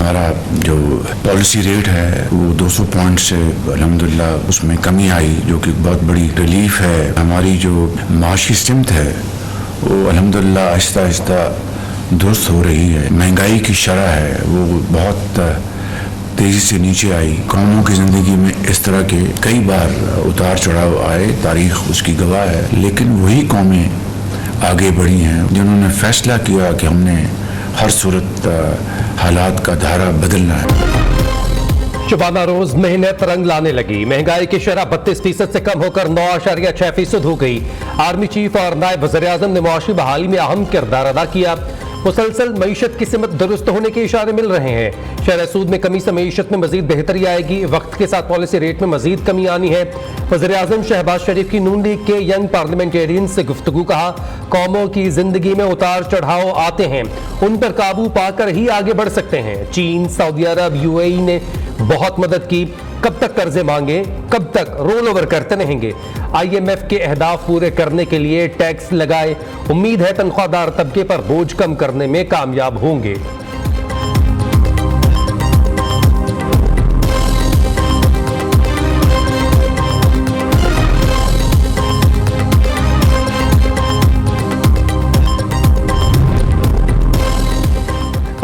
हमारा जो policy rate है वो 200 पॉइंट से अल्हम्दुलिल्लाह उसमें कमी आई, जो कि बहुत बड़ी रिलीफ है। हमारी जो माशी स्ट्रेंथ है वो अल्हम्दुलिल्लाह आहिस्ता आहिस्ता दुरुस्त हो रही है। महंगाई की शरह है वो बहुत तेजी से नीचे आई। कौमों की जिंदगी में इस तरह के कई बार उतार चढ़ाव आए, तारीख उसकी गवाह है, लेकिन वही कौमें आगे बढ़ी हैं जिन्होंने फैसला किया कि हमने हर सूरत हालात का धारा बदलना है। शबाना रोज मेहनत रंग लाने लगी। महंगाई की शरह 32% से कम होकर 9.6% हो गई। आर्मी चीफ और नायब वज़ीर-ए-आज़म ने मुआशी बहाली में अहम किरदार अदा किया। मुसलसल मईशत की सिमत दुरुस्त होने के इशारे मिल रहे हैं। शरह सूद में कमी से मईशत में मजीद बेहतरी आएगी। वक्त के साथ पॉलिसी रेट में मजीद कमी आनी है। वज़ीर-ए-आज़म शहबाज शरीफ की नून लीग के यंग पार्लियामेंटेरियन से गुफ्तगू। कहा, कौमों की जिंदगी में उतार चढ़ाव आते हैं, उन पर काबू पाकर ही आगे बढ़ सकते हैं। चीन, सऊदी अरब, UAE ने बहुत मदद की। कब तक कर्जे मांगे, कब तक रोल ओवर करते रहेंगे। IMF के अहदाफ पूरे करने के लिए टैक्स लगाए। उम्मीद है तनख्वाहदार तबके पर बोझ कम करने में कामयाब होंगे।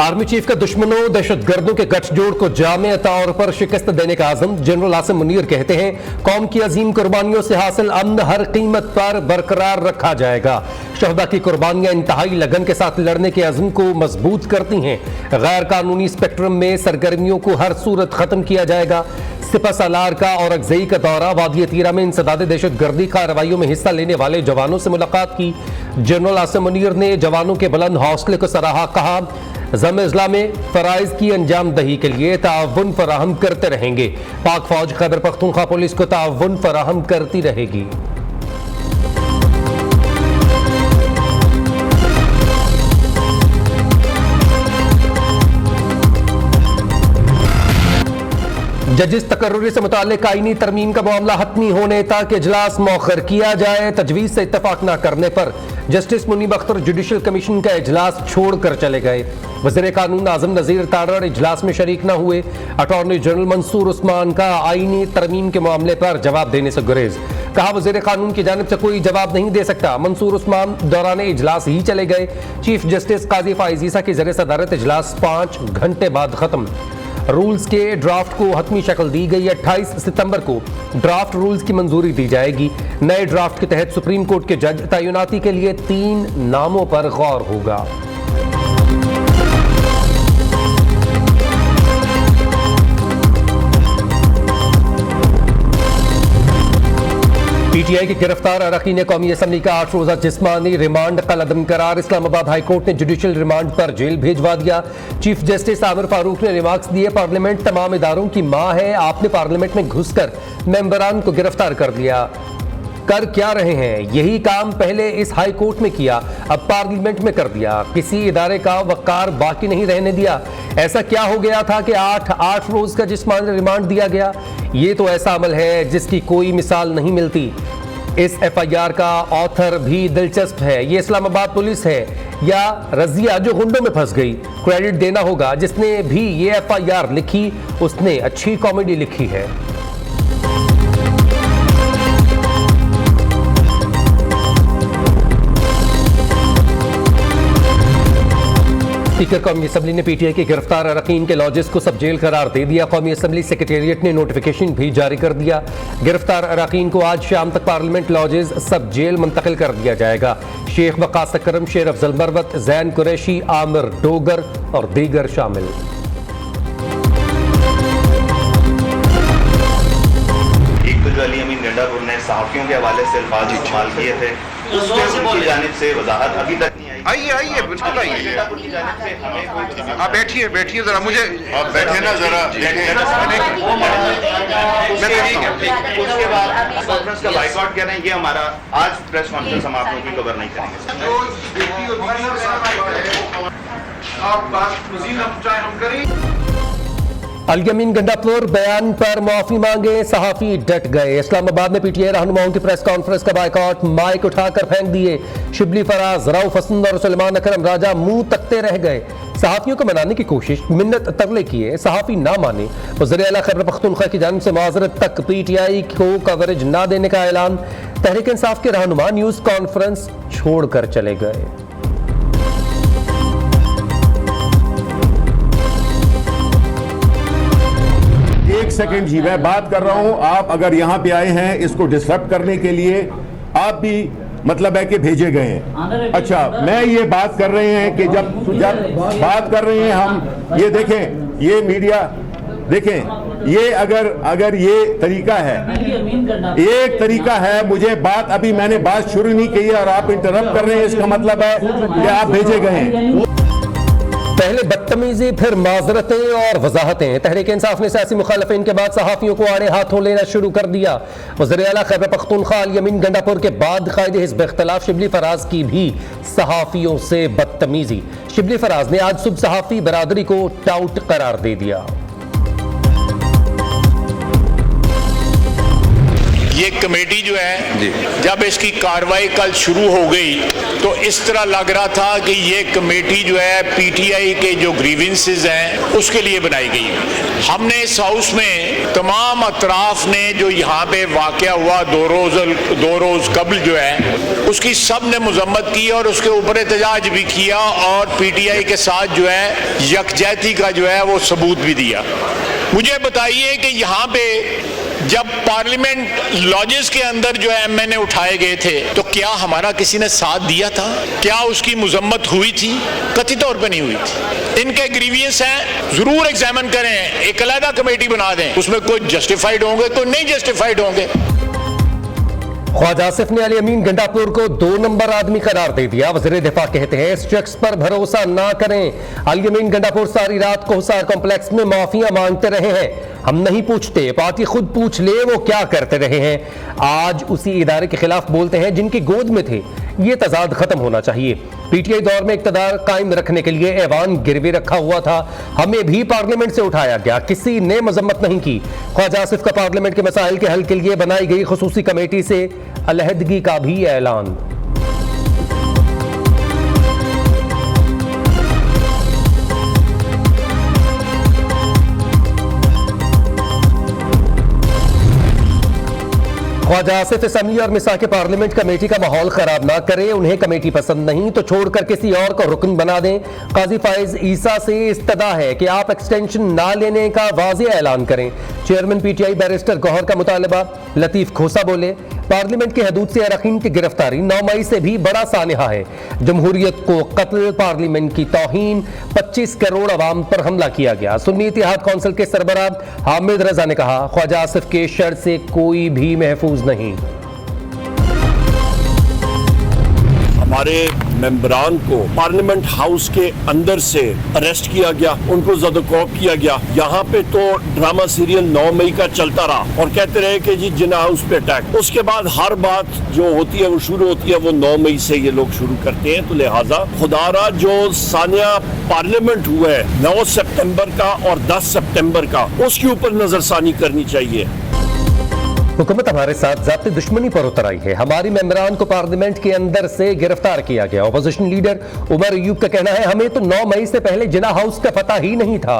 आर्मी चीफ का दुश्मनों दहशतगर्दों के गठजोड़ को जामे तौर पर शिकस्त देने का आज़म। जनरल आसिम मुनीर कहते हैं, कौम की अजीम कुर्बानियों से हासिल अमन हर कीमत पर बरकरार रखा जाएगा। शहदा की कुर्बानियां इंतहाई लगन के साथ लड़ने के अज़म को मजबूत करती हैं। गैर कानूनी स्पेक्ट्रम में सरगर्मियों को हर सूरत खत्म किया जाएगा। सिपा सालार का और अगजई का दौरा। वादी तीरा में इंसदाद दहशतगर्दी कार्रवाइयों में हिस्सा लेने वाले जवानों से मुलाकात की। जनरल आसिम मुनीर ने जवानों के बुलंद हौसले को सराहा। कहा, ज़म-ए-इज़्ला में फ़राइज़ की अंजाम दही के लिए ताअवुन फराहम करते रहेंगे। पाक फौज खैबर पख्तूनख्वा पुलिस को ताअवुन फराहम करती रहेगी। जजिस तकर्रुरी से मुताल्लिक आईनी तरमीम का मामला हतमी होने तक इजलास मौखर किया जाए। तजवीज़ से इत्तफाक न करने पर justice Munib Akhtar judicial commission का इजलास छोड़कर चले गए। वज़ीर कानून आज़म नज़ीर तारड़ इजलास में शरीक न हुए। अटॉर्नी जनरल मंसूर उस्मान का आईनी तरमीम के मामले पर जवाब देने से गुरेज। कहा, वज़ीर कानून की जानिब से कोई जवाब नहीं दे सकता। मंसूर उस्मान दौरान इजलास ही चले गए। चीफ जस्टिस काजी फ़ाइज़ ईसा की ज़रिए सदारत इजलास 5 घंटे बाद खत्म। रूल्स के ड्राफ्ट को हतमी शक्ल दी गई। 28 सितंबर को ड्राफ्ट रूल्स की मंजूरी दी जाएगी। नए ड्राफ्ट के तहत सुप्रीम कोर्ट के जज तैनाती के लिए 3 नामों पर गौर होगा। PTI के गिरफ्तार अरकान कौमी असम्बली का 8 रोजा जिस्मानी रिमांड कलअदम करार। इस्लामाबाद हाई कोर्ट ने जुडिशल रिमांड पर जेल भेजवा दिया। चीफ जस्टिस आमिर फारूक ने रिमार्क्स दिए, पार्लियामेंट तमाम इदारों की मां है। आपने पार्लियामेंट में घुसकर मेंबरान को गिरफ्तार कर लिया। कर क्या रहे हैं? यही काम पहले इस हाई कोर्ट में किया, अब पार्लियामेंट में कर दिया। किसी इदारे का वकार बाकी नहीं रहने दिया। ऐसा क्या हो गया था कि 8 रोज का जिस्मानी रिमांड दिया गया? ये तो ऐसा अमल है जिसकी कोई मिसाल नहीं मिलती। इस FIR का ऑथर भी दिलचस्प है। ये इस्लामाबाद पुलिस है या रजिया जो गुंडों में फंस गई? क्रेडिट देना होगा जिसने भी ये FIR लिखी, उसने अच्छी कॉमेडी लिखी है। स्पीकर कौमी असम्बली ने PTI के गिरफ्तार अरकान के लॉजेस को सब जेल करार दे दिया। कौमी असम्बली सेक्रेटेरिएट ने नोटिफिकेशन भी जारी कर दिया। गिरफ्तार अरकान को आज शाम तक पार्लियामेंट लॉजेस सब जेल मुंतकिल कर दिया जाएगा। शेख वकास अकरम, शेर अफजल मरवत, जैन कुरैशी, आमिर डोगर और दीगर शामिल। एक तो जो अली अमीन गंडापुर ने सहाफियों के हवाले से अल्फाज इस्तेमाल किए थे, उसकी जानिब से वजाहत अभी तक नहीं आई। आइए बिल्कुल आइए। आप बैठिए जरा, मुझे आप बैठे ना जरा। उसके बाद कॉन्फ्रेंस का बाइकआउट कर रहे हैं। ये हमारा आज प्रेस कॉन्फ्रेंस हम आप लोगों की कवर नहीं करेंगे। आप बात मज़ीद हम करें। अल-यमीन गंडापुर बयान पर माफी मांगे, सहाफी डट गए। इस्लामाबाद में पीटीआई रहनुमाओं की प्रेस कॉन्फ्रेंस का बायकॉट, माइक उठाकर फेंक दिए। शिबली फराज, रऊफ हसन और सुलेमान अकरम राजा मुंह तकते रह गए। सहाफियों को मनाने की कोशिश, मिन्नत तरले किए, सहाफी ना माने। वज़ीर आला खैबर पख्तूनख्वा की जानिब से माज़रत तक, पीटीआई को कवरेज ना देने का ऐलान। तहरीक इंसाफ के रहनुमा न्यूज कॉन्फ्रेंस छोड़कर चले गए। एक सेकंड जी, मैं बात कर रहा हूं। आप अगर यहां पे आए हैं इसको डिस्टर्ब करने के लिए, आप भी मतलब है कि भेजे गए हैं। अच्छा, मैं ये बात कर रहे हैं कि जब बात कर रहे हैं हम, ये देखें, ये मीडिया देखें, ये अगर ये तरीका है, एक तरीका है, मुझे बात अभी मैंने बात शुरू नहीं की और आप इंटरप्ट कर रहे हैं, इसका मतलब है कि आप भेजे गए हैं। पहले बदतमीजी, फिर माजरतें और वजाहतें। तहरीक इंसाफ ने सियासी मुखालफिन के बाद सहाफियों को आड़े हाथों लेना शुरू कर दिया। वज़ीर आला खैबर पख्तूनख्वा अल-यमीन गंडापुर के बाद कायदे हिज़्ब इख्तिलाफ शिबली फराज की भी सहाफियों से बदतमीजी। शिबली फराज ने आज सुबह सहाफी बरादरी को टाउट करार दे दिया। ये कमेटी जो है, जब इसकी कार्रवाई कल शुरू हो गई तो इस तरह लग रहा था कि ये कमेटी जो है पीटीआई के जो ग्रीवेंसेस हैं उसके लिए बनाई गई। हमने इस हाउस में तमाम अतराफ ने जो यहाँ पे वाक़या हुआ दो रोज़ कबल जो है उसकी सब ने मजम्मत की और उसके ऊपर एहतजाज भी किया और पीटीआई के साथ जो है यकजहती का जो है वो सबूत भी दिया। मुझे बताइए कि यहाँ पे जब पार्लियामेंट लॉजेस के अंदर जो है एमएनए उठाए गए थे तो क्या हमारा किसी ने साथ दिया था? क्या उसकी मुजम्मत हुई थी? कथित तौर पे नहीं हुई थी। इनके ग्रीवियंस हैं, जरूर एग्जामिन करें, एक अलग कमेटी बना दें, उसमें कोई जस्टिफाइड होंगे, कोई नहीं जस्टिफाइड होंगे। ख्वाजा आसिफ ने अल-यमीन गंडापुर को 2 नंबर आदमी करार दे दिया। वज़ीर दिफा कहते हैं इस शख्स पर भरोसा ना करें। अल-यमीन गंडापुर सारी रात कोहसार कॉम्प्लेक्स में माफिया मांगते रहे हैं, हम नहीं पूछते, पार्टी खुद पूछ ले वो क्या करते रहे हैं। आज उसी इदारे के खिलाफ बोलते हैं जिनकी गोद में थे। ये तजाद खत्म होना चाहिए। पीटीआई दौर में इक़्तिदार कायम रखने के लिए ऐवान गिरवी रखा हुआ था, हमें भी पार्लियामेंट से उठाया गया, किसी ने मजम्मत नहीं की। ख्वाजा आसिफ का पार्लियामेंट के मसाइल के हल के लिए बनाई गई खुसूसी कमेटी से अलहदगी का भी ऐलान। ख्वाजा आसिफ असम्बली और मिसाक पार्लियामेंट कमेटी का माहौल खराब ना करें, उन्हें कमेटी पसंद नहीं तो छोड़कर किसी और को रुकन बना दें। काजी फाइज ईसा से इस्तदा है कि आप एक्सटेंशन ना लेने का वाज़ेह ऐलान करें। चेयरमैन पीटीआई बैरिस्टर गौहर का मुतालबा। लतीफ खोसा बोले पार्लियामेंट की हदूद से अरकान की गिरफ्तारी 9 मई से भी बड़ा सानिहा है। जमहूरियत को कत्ल, पार्लियामेंट की तौहीन, 25 करोड़ अवाम पर हमला किया गया। सुन्नी इत्तेहाद कौंसिल के सरबराह हामिद रजा ने कहा ख्वाजा आसिफ के शर से कोई भी महफूज नहीं। हमारे मेंबरान को पार्लियामेंट हाउस के अंदर से अरेस्ट किया गया, उनको ज़दकोप किया गया। यहाँ पे तो ड्रामा सीरियल 9 मई का चलता रहा और कहते रहे कि जी जिन्ना हाउस पे अटैक। उसके बाद हर बात जो होती है वो शुरू होती है वो 9 मई से ये लोग शुरू करते हैं। तो लिहाजा खुदारा जो सानिया पार्लियामेंट हुआ है 9 सितंबर का और 10 सितंबर का, उसके ऊपर नजरसानी करनी चाहिए। हुकूमत हमारे साथ ज़ाती दुश्मनी पर उतर आई है। हमारी मेंबरान को पार्लियामेंट के अंदर से गिरफ्तार किया गया। अपोजिशन लीडर उमर अयूब का कहना है हमें तो 9 मई से पहले जिना हाउस का पता ही नहीं था,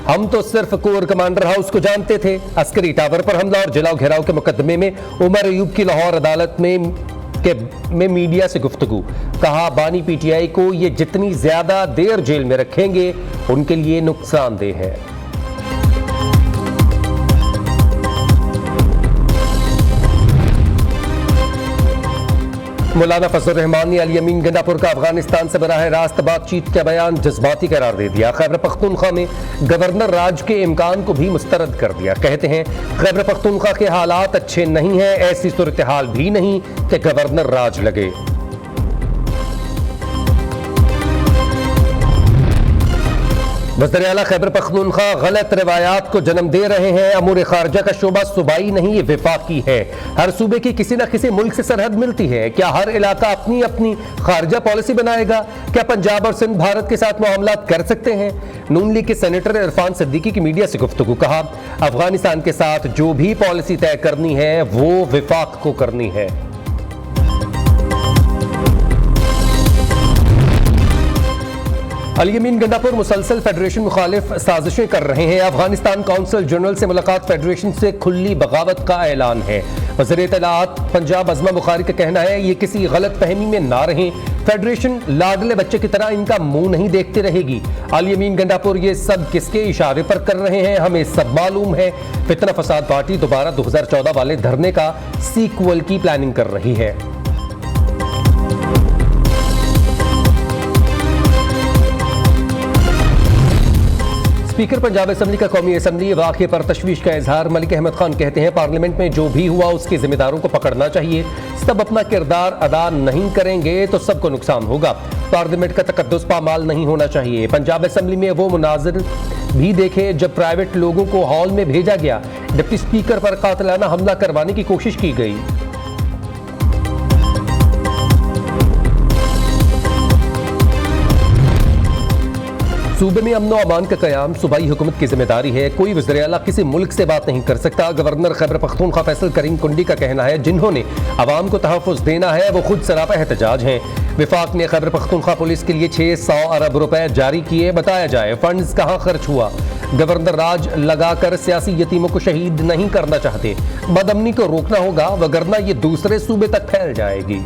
हम तो सिर्फ कोर कमांडर हाउस को जानते थे। अस्करी टावर पर हमला और जलाओ घेराव के मुकदमे में उमर अयूब की लाहौर अदालत में मीडिया से गुफ्तगू। कहा बानी पीटीआई को ये जितनी ज्यादा देर जेल में रखेंगे उनके लिए नुकसानदेह है। मौलाना फजल रहमान ने अल-यमीन गंडापुर का अफगानिस्तान से बराह रास्त बातचीत का बयान जज्बाती करार दे दिया। खैबर पख्तूनख्वा में गवर्नर राज के इम्कान को भी मुस्तरद कर दिया। कहते हैं खैबर पख्तूनख्वा के हालात अच्छे नहीं हैं, ऐसी सूरत हाल भी नहीं कि गवर्नर राज लगे। वज़ीर आला खैबर पख्तूनख्वा गलत रवायात को जन्म दे रहे हैं। अमूर खारजा का शोबा सूबाई नहीं, ये विफाकी है। हर सूबे की किसी न किसी मुल्क से सरहद मिलती है। क्या हर इलाका अपनी अपनी खारजा पॉलिसी बनाएगा? क्या पंजाब और सिंध भारत के साथ मामलात कर सकते हैं? नून लीग के सेनेटर इरफान सिद्दीकी की मीडिया से गुफ्तगू। कहा, अफगानिस्तान के साथ जो भी पॉलिसी तय करनी है वो विफाक को करनी है। अली अमीन गंडापुर मुसलसल फेडरेशन मुखालिफ साजिशें कर रहे हैं। अफगानिस्तान काउंसिल जनरल से मुलाकात फेडरेशन से खुली बगावत का ऐलान है। वज़ीर इत्तलाआत पंजाब अज़मा बुखारी का कहना है, ये किसी गलत फहमी में ना रहें, फेडरेशन लाडले बच्चे की तरह इनका मुंह नहीं देखती रहेगी। अली अमीन गंडापुर, ये सब किसके इशारे पर कर रहे हैं हमें सब मालूम है। फितना फसाद पार्टी दोबारा 2014 वाले धरने का सीक्वल की प्लानिंग कर रही है। स्पीकर पंजाब असेंबली का कौमी असेंबली वाक़े पर तशवीश का इजहार। मलिक अहमद खान कहते हैं, पार्लियामेंट में जो भी हुआ उसके जिम्मेदारों को पकड़ना चाहिए। सब अपना किरदार अदा नहीं करेंगे तो सबको नुकसान होगा। पार्लियामेंट का तकद्दुस पामाल नहीं होना चाहिए। पंजाब असेंबली में वो मुनाजिर भी देखे जब प्राइवेट लोगों को हॉल में भेजा गया, डिप्टी स्पीकर पर कातिलाना हमला करवाने की कोशिश की गई। सूबे में अमन अमान का कयाम सूबाई हुकूमत की जिम्मेदारी है। कोई वज़ीर आला किसी मुल्क से बात नहीं कर सकता। गवर्नर खैबर पख्तूनख्वा फैसल करीम कुंडी का कहना है, जिन्होंने अवाम को तहफ़्फ़ुज़ देना है वो खुद सरापा एहतजाज हैं। विफाक ने खैबर पख्तूनख्वा पुलिस के लिए 600 अरब रुपए जारी किए। बताया जाए फंड्स कहाँ खर्च हुआ। गवर्नर राज लगाकर सियासी यतीमों को शहीद नहीं करना चाहते। बदअमनी को रोकना होगा, वगरना ये दूसरे सूबे तक फैल जाएगी।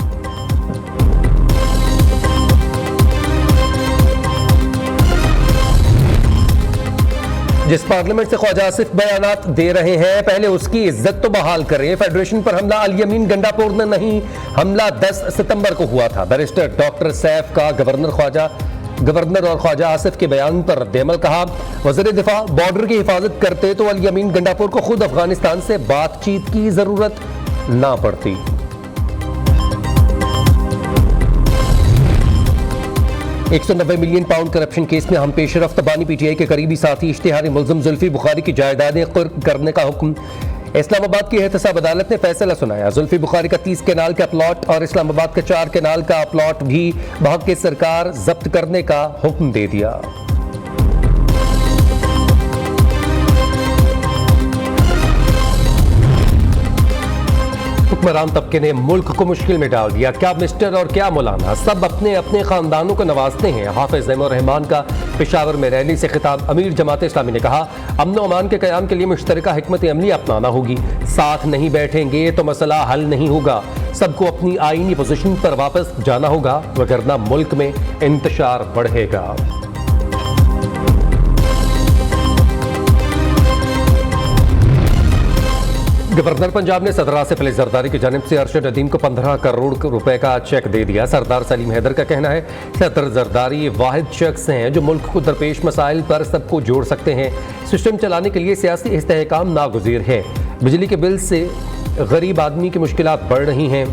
जिस पार्लियामेंट से ख्वाजा आसिफ बयानात दे रहे हैं, पहले उसकी इज्जत तो बहाल करें। फेडरेशन पर हमला अली अमीन गंडापुर ने नहीं, हमला 10 सितंबर को हुआ था। बैरिस्टर डॉक्टर सैफ का गवर्नर और ख्वाजा आसिफ के बयान पर रद्द-ए-अमल। कहा, वज़ीर दिफा बॉर्डर की हिफाजत करते तो अली अमीन गंडापुर को खुद अफगानिस्तान से बातचीत की जरूरत ना पड़ती। 190 मिलियन पाउंड करप्शन केस में हम पेशरफ्त बानी पीटीआई के करीबी साथी इश्तिहारी मुल्ज़िम जुल्फी बुखारी की जायदादें कुर्क करने का हुक्म। इस्लामाबाद की एहतसाब अदालत ने फैसला सुनाया। जुल्फी बुखारी का 30 केनाल का प्लॉट और इस्लामाबाद का 4 केनाल का प्लॉट भी बहक के सरकार जब्त करने का हुक्म दे दिया। हुक्मरान तबके ने मुल्क को मुश्किल में डाल दिया। क्या मिस्टर और क्या मौलाना, सब अपने अपने खानदानों को नवाजते हैं। हाफिज ज़ैनुर रहमान का पेशावर में रैली से खिताब। अमीर जमात इस्लामी ने कहा, अमन व अमान के क़याम के लिए मुश्तरका हिकमत अमली अपनाना होगी। साथ नहीं बैठेंगे तो मसला हल नहीं होगा। सबको अपनी आईनी पोजीशन पर वापस जाना होगा, वगरना मुल्क में इंतशार बढ़ेगा। गवर्नर पंजाब ने सदर आसिफ अली जरदारी की जानिब से अरशद अदीम को 15 करोड़ रुपए का चेक दे दिया। सरदार सलीम हैदर का कहना है, सदर जरदारी वाहिद शख्स हैं जो मुल्क को दरपेश मसाइल पर सबको जोड़ सकते हैं। सिस्टम चलाने के लिए सियासी इस्तेहकाम नागुज़ीर है। बिजली के बिल से गरीब आदमी की मुश्किलात बढ़ रही हैं।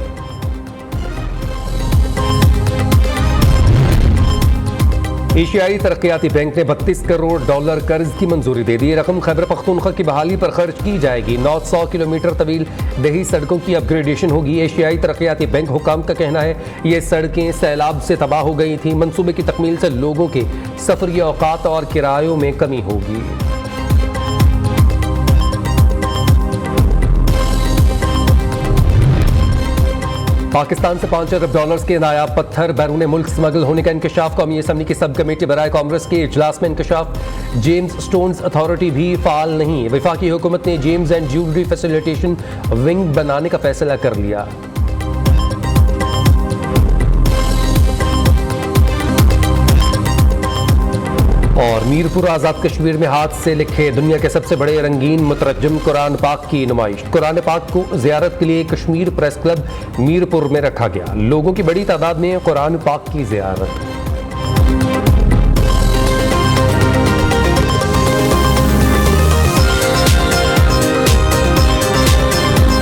एशियाई तरक्याती बैंक ने $32 करोड़ कर्ज की मंजूरी दे दी। रकम खैबर पख्तूनख्वा की बहाली पर खर्च की जाएगी। 900 किलोमीटर तवील देही सड़कों की अपग्रेडेशन होगी। एशियाई तरक्याती बैंक हुकाम का कहना है, ये सड़कें सैलाब से तबाह हो गई थी। मंसूबे की तकमील से लोगों के सफरी औकात और किरायों में कमी होगी। पाकिस्तान से $5 अरब के नायाब पत्थर बैरून मुल्क स्मगल होने का इंकशाफ। कौमी असम्बली की सब कमेटी बराए कांग्रेस के इजलास में इंकशाफ। जेम्स स्टोन्स अथॉरिटी भी फाल नहीं। वफाकी हुकूमत ने James and jewellery facilitation wing बनाने का फैसला कर लिया। और मीरपुर आज़ाद कश्मीर में हाथ से लिखे दुनिया के सबसे बड़े रंगीन मुतरज्जिम कुरान पाक की नुमाइश। कुरान पाक को ज़ियारत के लिए कश्मीर प्रेस क्लब मीरपुर में रखा गया। लोगों की बड़ी तादाद में कुरान पाक की ज़ियारत।